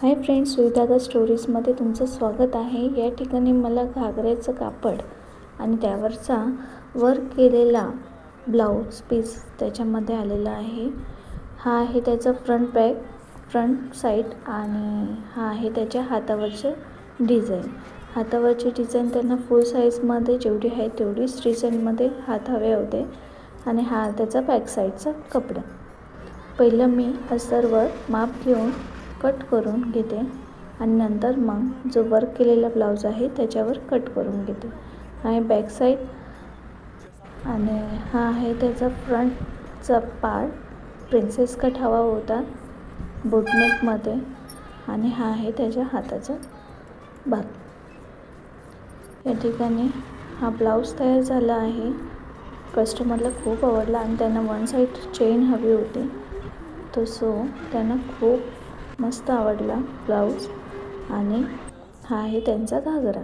Hi friends, सुविधा स्टोरीजमध्ये तुमचं स्वागत आहे। या ठिकाणी मला घागऱ्याचं कापड आणि त्यावरचा वर्क केलेला ब्लाऊज पीस त्याच्यामध्ये आलेला आहे। हा आहे त्याचा फ्रंट साइड आणि हा आहे त्याच्या हातावरचं डिझाइन। हातावरची डिझाइन त्यांना फुल साईजमध्ये जेवढी आहे तेवढीच डिझाइनमध्ये हात हवे होते आणि हा त्याचा बॅक साईडचा कपडा। पहिलं मी अस्तरवर माप घेऊन कट करून घेते आणि नंतर मग जो वर्क केलेला ब्लाऊज आहे त्याच्यावर कट करून घेते। हा आहे बॅक साईड आणि हा आहे त्याचा फ्रंटचा पार्ट। प्रिन्सेस कट हवा होता बोटनेकमध्ये आणि हा आहे त्याच्या हाताचा भाग। या ठिकाणी हा ब्लाऊज तयार झाला आहे। कस्टमरला खूप आवडला आणि त्यांना वन साईड चेन हवी होती, तो सो त्यांना खूप मस्त आवडला ब्लाऊज आणि हा आहे त्यांचा घागरा।